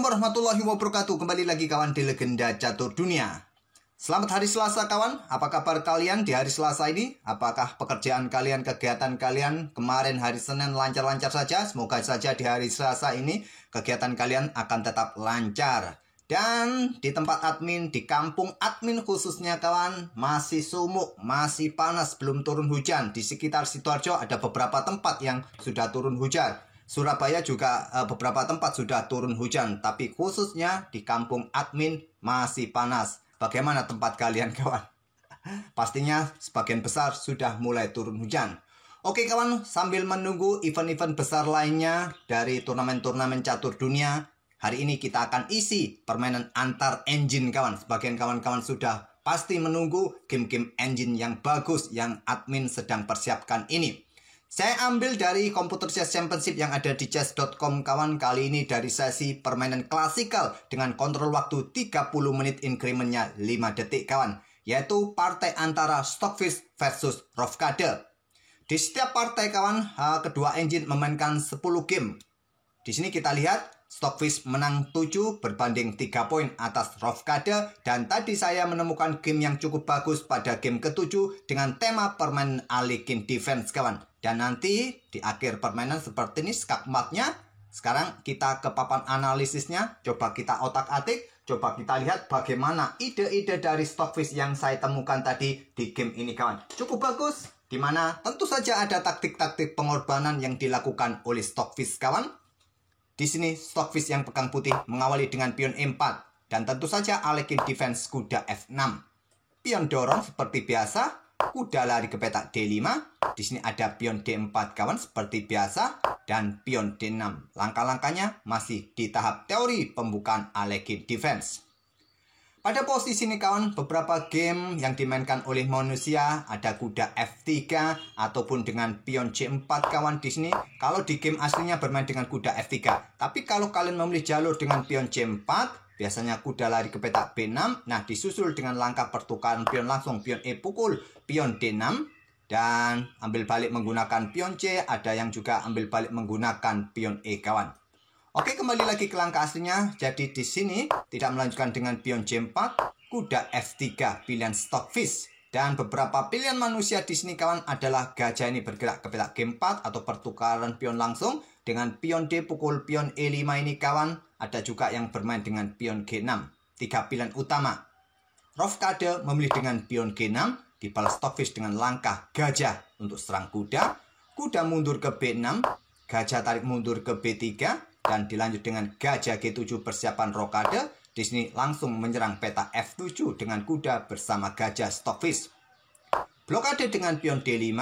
warahmatullahi wabarakatuh. Kembali lagi kawan di Legenda Catur Dunia. Selamat hari Selasa kawan. Apa kabar kalian di hari Selasa ini? Apakah pekerjaan kalian, kegiatan kalian kemarin hari Senin lancar-lancar saja? Semoga saja di hari Selasa ini kegiatan kalian akan tetap lancar. Dan di tempat admin, di kampung admin khususnya kawan, masih sumuk, masih panas, belum turun hujan. Di sekitar Sidoarjo ada beberapa tempat yang sudah turun hujan. Surabaya juga beberapa tempat sudah turun hujan, tapi khususnya di kampung admin masih panas. Bagaimana tempat kalian kawan? Pastinya sebagian besar sudah mulai turun hujan. Oke kawan, sambil menunggu event-event besar lainnya dari turnamen-turnamen catur dunia, hari ini kita akan isi permainan antar engine kawan. Sebagian kawan-kawan sudah pasti menunggu game-game engine yang bagus yang admin sedang persiapkan ini. Saya ambil dari Computer Chess Championship yang ada di chess.com kawan. Kali ini dari sesi permainan klasikal dengan kontrol waktu 30 menit incrementnya 5 detik kawan. Yaitu partai antara Stockfish versus Rovkade. Di setiap partai kawan, kedua engine memainkan 10 game. Di sini kita lihat Stockfish menang 7 berbanding 3 poin atas Rovkade. Dan tadi saya menemukan game yang cukup bagus pada game ke-7 dengan tema permainan Alekhine Defense kawan. Dan nanti di akhir permainan seperti ini skakmatnya. Sekarang kita ke papan analisisnya. Coba kita otak-atik. Coba kita lihat bagaimana ide-ide dari Stockfish yang saya temukan tadi di game ini kawan. Cukup bagus. Dimana tentu saja ada taktik-taktik pengorbanan yang dilakukan oleh Stockfish kawan. Di sini Stockfish yang pegang putih mengawali dengan pion E4. Dan tentu saja Alekhine Defense kuda F6. Pion dorong seperti biasa. Kuda lari ke petak D5. Di sini ada pion D4 kawan seperti biasa. Dan pion D6. Langkah-langkahnya masih di tahap teori pembukaan Alekhine Defense. Pada posisi ini kawan, beberapa game yang dimainkan oleh manusia ada kuda F3 ataupun dengan pion C4 kawan di sini. Kalau di game aslinya bermain dengan kuda F3. Tapi kalau kalian memilih jalur dengan pion C4, biasanya kuda lari ke petak B6. Nah, disusul dengan langkah pertukaran pion langsung, pion E pukul, pion D6 dan ambil balik menggunakan pion C. Ada yang juga ambil balik menggunakan pion E kawan. Oke, kembali lagi ke langkah aslinya. Jadi di sini tidak melanjutkan dengan pion C4, kuda F3 pilihan Stockfish. Dan beberapa pilihan manusia di sini kawan adalah gajah ini bergerak ke petak G4 atau pertukaran pion langsung dengan pion D pukul pion E5 ini kawan. Ada juga yang bermain dengan pion G6. 3 pilihan utama. Rovkade memilih dengan pion G6, dibalas Stockfish dengan langkah gajah untuk serang kuda. Kuda mundur ke B6, gajah tarik mundur ke B3. Dan dilanjut dengan gajah G7 persiapan Rovkade. Di sini langsung menyerang peta F7 dengan kuda bersama gajah Stockfish. Blokade dengan pion D5.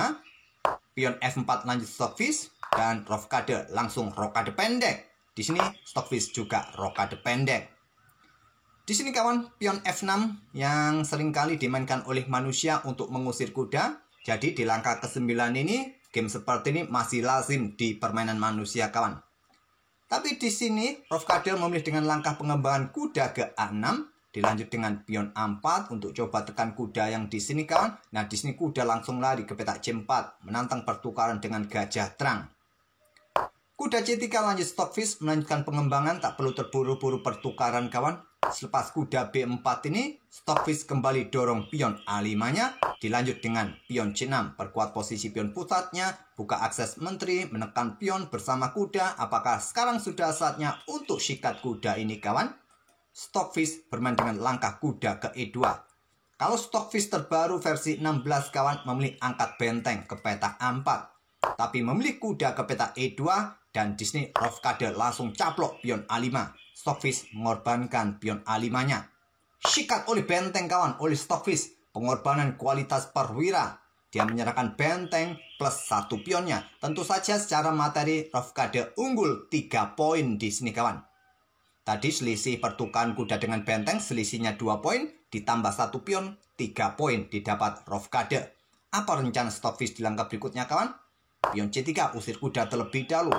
Pion F4 lanjut Stockfish. Dan Rovkade langsung rokade pendek. Di sini Stockfish juga rokade pendek. Di sini kawan, pion F6 yang seringkali dimainkan oleh manusia untuk mengusir kuda. Jadi di langkah ke-9 ini, game seperti ini masih lazim di permainan manusia kawan. Tapi di sini Rovkade memilih dengan langkah pengembangan kuda ke A6, dilanjut dengan pion A4 untuk coba tekan kuda yang di sini kawan. Nah, di sini kuda langsung lari ke petak C4, menantang pertukaran dengan gajah terang. Kuda C3 lanjut Stockfish melanjutkan pengembangan, tak perlu terburu-buru pertukaran kawan. Selepas kuda B4 ini, Stockfish kembali dorong pion A5-nya, dilanjut dengan pion C6, perkuat posisi pion pusatnya, buka akses menteri, menekan pion bersama kuda. Apakah sekarang sudah saatnya untuk sikat kuda ini kawan? Stockfish bermain dengan langkah kuda ke E2. Kalau Stockfish terbaru versi 16 kawan memilih angkat benteng ke petak A4. Tapi memilih kuda ke petak E2 dan di sini Rovkade langsung caplok pion A5. Stockfish mengorbankan pion A5-nya. Sikat oleh benteng kawan, oleh Stockfish. Pengorbanan kualitas perwira. Dia menyerahkan benteng plus 1 pionnya. Tentu saja secara materi Rovkade unggul 3 poin di sini kawan. Tadi selisih pertukaran kuda dengan benteng, selisihnya 2 poin. Ditambah 1 pion, 3 poin didapat Rovkade. Apa rencana Stockfish di langkah berikutnya kawan? Pion C3 usir kuda terlebih dahulu.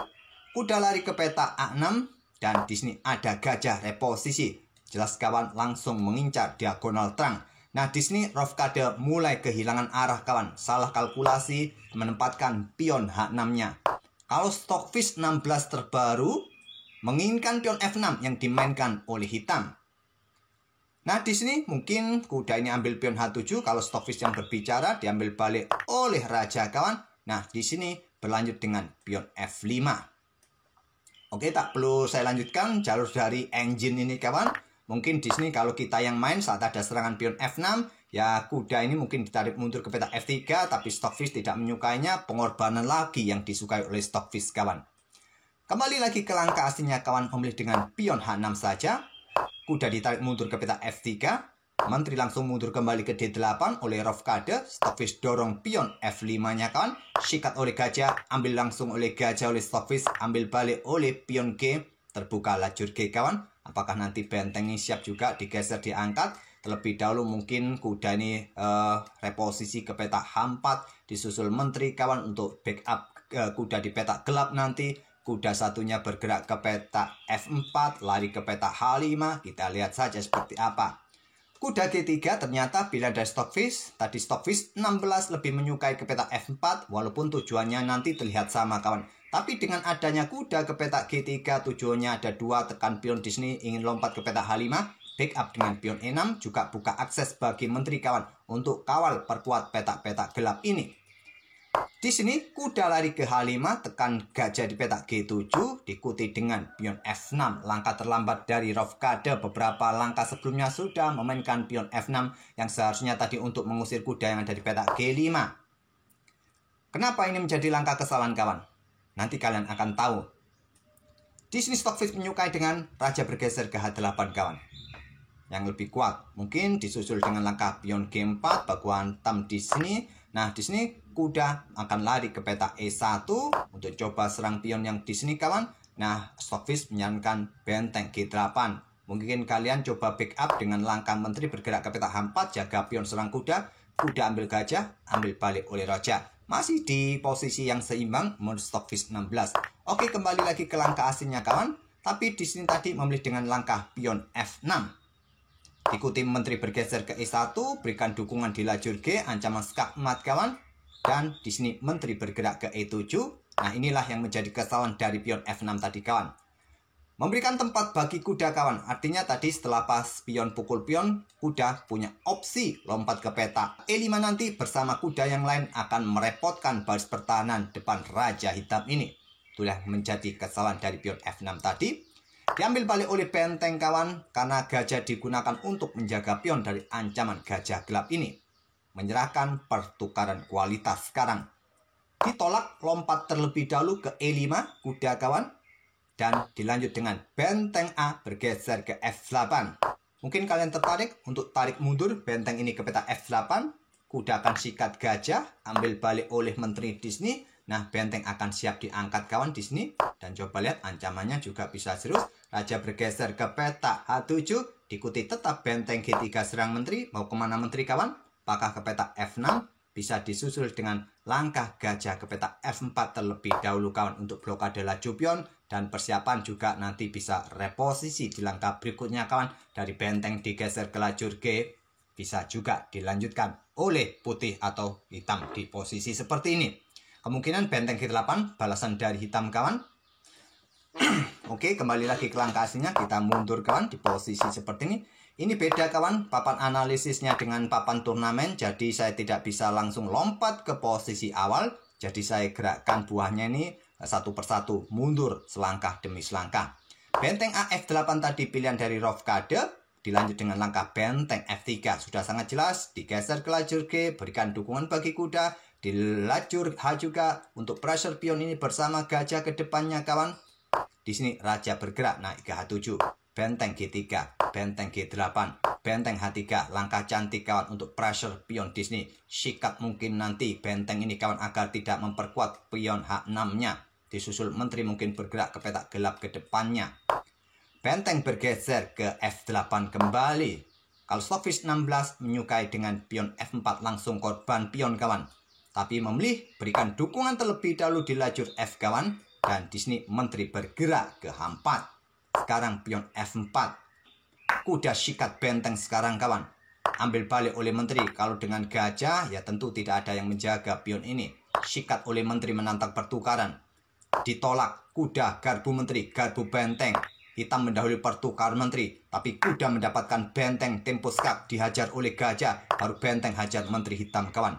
Kuda lari ke peta A6. Dan di sini ada gajah reposisi. Jelas kawan langsung mengincar diagonal terang. Nah, di sini Rovkade mulai kehilangan arah kawan. Salah kalkulasi menempatkan pion H6-nya. Kalau Stockfish 16 terbaru menginginkan pion F6 yang dimainkan oleh hitam. Nah, di sini mungkin kuda ini ambil pion H7. Kalau stockfish yang berbicara diambil balik oleh raja kawan. Nah, di sini berlanjut dengan pion F5. Oke, tak perlu saya lanjutkan jalur dari engine ini kawan. Mungkin di sini kalau kita yang main saat ada serangan pion F6, ya kuda ini mungkin ditarik mundur ke petak F3, tapi stockfish tidak menyukainya. Pengorbanan lagi yang disukai oleh stockfish kawan. Kembali lagi ke langkah aslinya kawan, memilih dengan pion H6 saja. Kuda ditarik mundur ke petak F3. Menteri langsung mundur kembali ke D8 oleh Rovkade. Stockfish dorong pion F5-nya kawan. Sikat oleh gajah, ambil langsung oleh gajah oleh stockfish, ambil balik oleh pion G. Terbuka lajur G kawan. Apakah nanti benteng ini siap juga digeser, diangkat? Terlebih dahulu mungkin kuda ini reposisi ke petak H4. Disusul menteri kawan untuk backup kuda di petak gelap nanti. Kuda satunya bergerak ke petak F4, lari ke petak H5. Kita lihat saja seperti apa. Kuda G3 ternyata pilihan dari stockfish. Tadi stockfish 16 lebih menyukai ke petak F4, walaupun tujuannya nanti terlihat sama kawan. Tapi dengan adanya kuda ke petak G3, tujuannya ada dua, tekan pion di sini ingin lompat ke petak H5. Backup dengan pion E6 juga buka akses bagi menteri kawan untuk kawal perkuat petak-petak gelap ini. Di sini kuda lari ke H5, tekan gajah di petak G7, diikuti dengan pion F6. Langkah terlambat dari Rovkade, beberapa langkah sebelumnya sudah memainkan pion F6 yang seharusnya tadi untuk mengusir kuda yang ada di petak G5. Kenapa ini menjadi langkah kesalahan kawan? Nanti kalian akan tahu. Di sini stockfish menyukai dengan raja bergeser ke H8 kawan. Yang lebih kuat, mungkin disusul dengan langkah pion G4, baguan hitam di sini. Nah, di sini kuda akan lari ke petak E1 untuk coba serang pion yang di sini kawan. Nah, stockfish menyarankan benteng G8. Mungkin kalian coba backup dengan langkah menteri bergerak ke petak H4, jaga pion serang kuda. Kuda ambil gajah, ambil balik oleh raja. Masih di posisi yang seimbang menurut stockfish 16. Oke, kembali lagi ke langkah aslinya kawan. Tapi di sini tadi memilih dengan langkah pion F6. Ikuti menteri bergeser ke E1, berikan dukungan di lajur G, ancaman skakmat kawan. Dan di sini menteri bergerak ke E7. Nah, inilah yang menjadi kesalahan dari pion F6 tadi kawan. Memberikan tempat bagi kuda kawan. Artinya tadi setelah pas pion pukul pion, kuda punya opsi lompat ke petak E5 nanti bersama kuda yang lain akan merepotkan baris pertahanan depan raja hitam ini. Itulah menjadi kesalahan dari pion F6 tadi. Diambil balik oleh benteng kawan, karena gajah digunakan untuk menjaga pion dari ancaman gajah gelap ini. Menyerahkan pertukaran kualitas sekarang. Ditolak, lompat terlebih dahulu ke E5 kuda kawan. Dan dilanjut dengan benteng A bergeser ke F8. Mungkin kalian tertarik untuk tarik mundur benteng ini ke petak F8. Kuda akan sikat gajah, ambil balik oleh menteri di sini. Nah, benteng akan siap diangkat kawan di sini. Dan coba lihat ancamannya juga bisa serius. Raja bergeser ke petak H7. Diikuti tetap benteng G3 serang menteri. Mau kemana menteri kawan? Apakah ke petak F6? Bisa disusul dengan langkah gajah ke petak F4 terlebih dahulu kawan untuk blokade laju pion. Dan persiapan juga nanti bisa reposisi di langkah berikutnya kawan. Dari benteng digeser ke lajur G. Bisa juga dilanjutkan oleh putih atau hitam di posisi seperti ini. Kemungkinan benteng G8 balasan dari hitam kawan. Oke, kembali lagi ke langkah aslinya. Kita mundur kawan di posisi seperti ini. Ini beda kawan, papan analisisnya dengan papan turnamen. Jadi saya tidak bisa langsung lompat ke posisi awal. Jadi saya gerakkan buahnya ini satu persatu, mundur selangkah demi selangkah. Benteng AF8 tadi pilihan dari Rovkade. Dilanjut dengan langkah benteng F3. Sudah sangat jelas, digeser ke lajur G, berikan dukungan bagi kuda. Di lajur H juga untuk pressure pion ini bersama gajah ke depannya kawan. Di sini raja bergerak naik ke H7. Benteng G3, benteng G8, benteng H3. Langkah cantik kawan untuk pressure pion di sini. Sikat mungkin nanti benteng ini kawan agar tidak memperkuat pion H6-nya. Disusul menteri mungkin bergerak ke petak gelap ke depannya. Benteng bergeser ke F8 kembali. Kalau stockfish 16 menyukai dengan pion F4 langsung korban pion kawan. Tapi memilih berikan dukungan terlebih dahulu di lajur F kawan. Dan di sini menteri bergerak ke H4. Sekarang pion F4. Kuda sikat benteng sekarang kawan. Ambil balik oleh menteri. Kalau dengan gajah ya tentu tidak ada yang menjaga pion ini. Sikat oleh menteri menantang pertukaran. ditolak. Kuda garbu menteri, garbu benteng. Hitam mendahului pertukaran menteri, tapi kuda mendapatkan benteng tempo skak, dihajar oleh gajah, baru benteng hajar menteri hitam kawan.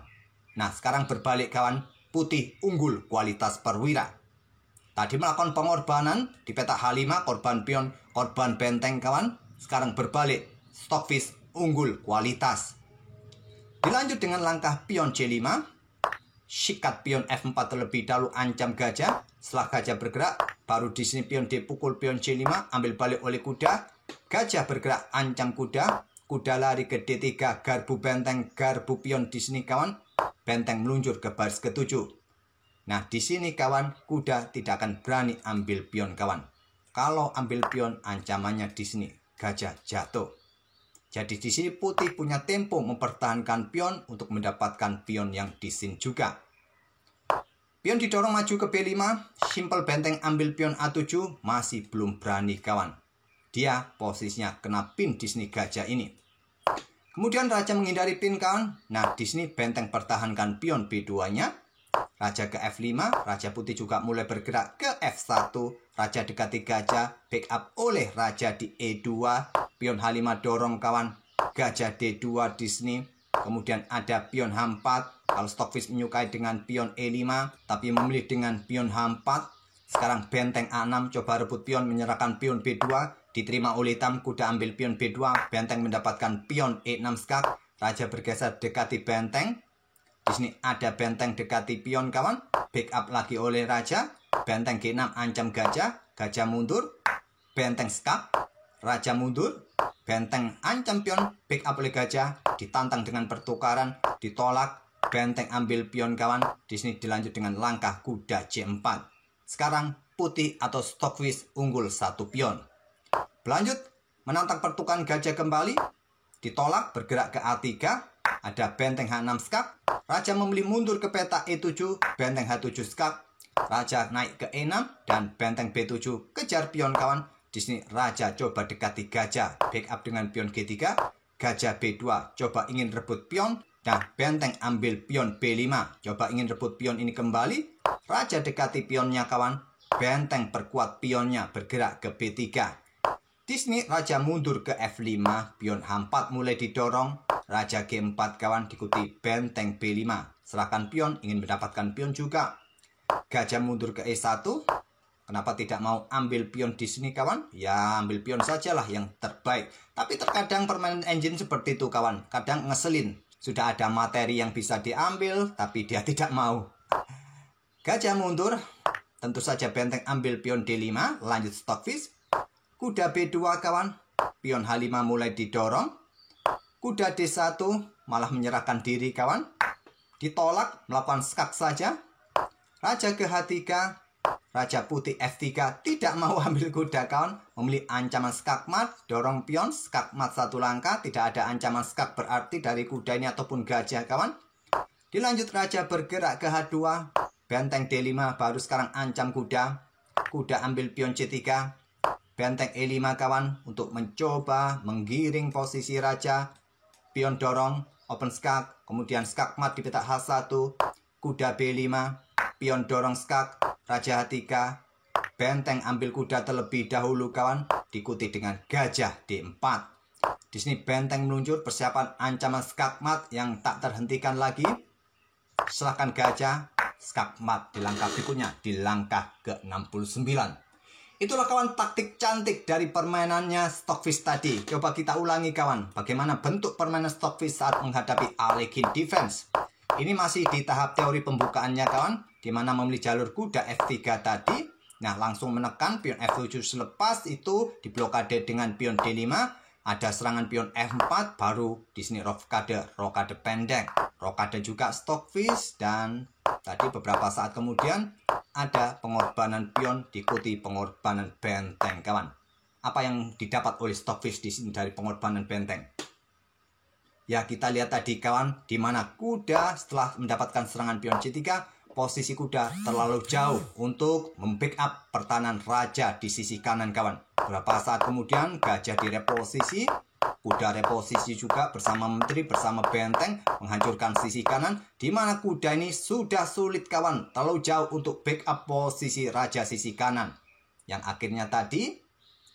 Nah sekarang berbalik kawan, putih unggul kualitas perwira. Tadi melakukan pengorbanan di petak H5, korban pion, korban benteng kawan. Sekarang berbalik, Stockfish unggul kualitas. Dilanjut dengan langkah pion C5, sikat pion F4 terlebih dahulu, ancam gajah. Setelah gajah bergerak, baru di sini pion D pukul pion C5, ambil balik oleh kuda. Gajah bergerak, ancam kuda. Kuda lari ke D3, garbu benteng, garbu pion di sini kawan. Benteng meluncur ke baris ke-7. Nah, di sini kawan, kuda tidak akan berani ambil pion kawan. Kalau ambil pion, ancamannya di sini gajah jatuh. Jadi di sini putih punya tempo mempertahankan pion untuk mendapatkan pion yang di sini juga. Pion didorong maju ke B5, simple benteng ambil pion A7, masih belum berani kawan. Dia posisinya kena pin di sini gajah ini. Kemudian raja menghindari pin kawan. Nah, di sini benteng pertahankan pion B2-nya. Raja ke F5, raja putih juga mulai bergerak ke F1. Raja dekati gajah, backup oleh raja di E2. Pion H5 dorong kawan. Gajah D2 di sini. Kemudian ada pion H4. Kalau Stockfish menyukai dengan pion E5, tapi memilih dengan pion H4. Sekarang benteng A6, coba rebut pion, menyerahkan pion B2. Diterima oleh hitam, kuda ambil pion B2. Benteng mendapatkan pion E6 skak. Raja bergeser dekati benteng. Di sini ada benteng dekati pion kawan. Backup lagi oleh raja. Benteng G6 ancam gajah. Gajah mundur. Benteng skak. Raja mundur. Benteng ancam pion. Backup oleh gajah. Ditantang dengan pertukaran. Ditolak. Benteng ambil pion kawan. Di sini dilanjut dengan langkah kuda C4. Sekarang putih atau Stockfish unggul 1 pion. Berlanjut menantang pertukaran gajah kembali. Ditolak, bergerak ke A3. Ada benteng H6 skak. Raja memilih mundur ke peta E7. Benteng H7 skak. Raja naik ke E6 dan benteng B7 kejar pion kawan. Di sini raja coba dekati gajah. Backup dengan pion G3. Gajah B2 coba ingin rebut pion. Nah, benteng ambil pion B5. Coba ingin rebut pion ini kembali. Raja dekati pionnya kawan. Benteng perkuat pionnya, bergerak ke B3. Di sini raja mundur ke F5. Pion H4 mulai didorong. Raja G4 kawan, diikuti benteng B5. Serahkan pion, ingin mendapatkan pion juga. Gajah mundur ke E1. Kenapa tidak mau ambil pion di sini kawan? Ya ambil pion sajalah yang terbaik. Tapi terkadang permainan engine seperti itu kawan. Kadang ngeselin. Sudah ada materi yang bisa diambil, tapi dia tidak mau. Gajah mundur. Tentu saja benteng ambil pion D5. Lanjut Stockfish. Kuda B2 kawan. Pion H5 mulai didorong. Kuda D1 malah menyerahkan diri kawan. Ditolak, melakukan skak saja. Raja ke H3. Raja putih F3 tidak mau ambil kuda kawan. Memilih ancaman skak mat. Dorong pion, skak mat 1 langkah. Tidak ada ancaman skak berarti dari kuda ini ataupun gajah kawan. Dilanjut raja bergerak ke H2. Benteng D5 baru sekarang ancam kuda. Kuda ambil pion C3. Benteng E5 kawan. Untuk mencoba menggiring posisi raja. Pion dorong, open skak. Kemudian skak mat di petak H1. Kuda B5. Pion dorong skak. Raja H3. Benteng ambil kuda terlebih dahulu kawan. Diikuti dengan gajah D4. Di sini benteng meluncur, persiapan ancaman skak mat yang tak terhentikan lagi. Silahkan gajah. Skak mat di langkah berikutnya, di langkah ke-69. Itulah kawan taktik cantik dari permainannya Stockfish tadi. Coba kita ulangi kawan. Bagaimana bentuk permainan Stockfish saat menghadapi Alekhine Defense. Ini masih di tahap teori pembukaannya kawan. Dimana memilih jalur kuda F3 tadi. Nah langsung menekan pion F7 selepas itu diblokade dengan pion D5. Ada serangan pion F4. Baru di sini rokade pendek. Rokade juga Stockfish. Dan tadi beberapa saat kemudian ada pengorbanan pion diikuti pengorbanan benteng kawan. Apa yang didapat oleh Stockfish di sini dari pengorbanan benteng? Ya kita lihat tadi kawan, di mana kuda setelah mendapatkan serangan pion C3, posisi kuda terlalu jauh untuk membackup pertahanan raja di sisi kanan kawan. Beberapa saat kemudian gajah direposisi, Kuda reposisi juga bersama menteri, bersama benteng menghancurkan sisi kanan, di mana kuda ini sudah sulit kawan, terlalu jauh untuk backup posisi raja sisi kanan. Yang akhirnya tadi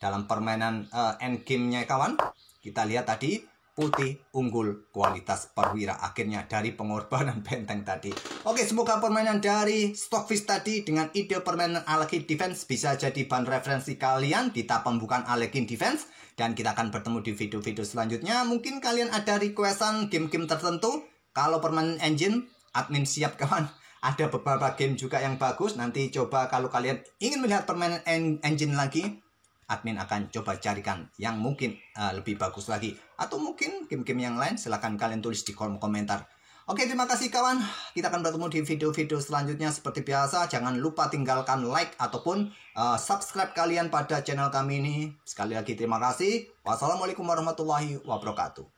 dalam permainan endgame-nya kawan, kita lihat tadi putih unggul kualitas perwira akhirnya dari pengorbanan benteng tadi. Oke, semoga permainan dari Stockfish tadi dengan ide permainan Alekin Defense bisa jadi bahan referensi kalian di tahap pembukaan Alekin Defense. Dan kita akan bertemu di video-video selanjutnya. Mungkin kalian ada requestan game-game tertentu. Kalau permainan engine, admin siap kawan. Ada beberapa game juga yang bagus. Nanti coba kalau kalian ingin melihat permainan engine lagi, admin akan coba carikan yang mungkin lebih bagus lagi. Atau mungkin game-game yang lain, silahkan kalian tulis di kolom komentar. Oke, terima kasih kawan. Kita akan bertemu di video-video selanjutnya. Seperti biasa, jangan lupa tinggalkan like ataupun subscribe kalian pada channel kami ini. Sekali lagi terima kasih. Wassalamualaikum warahmatullahi wabarakatuh.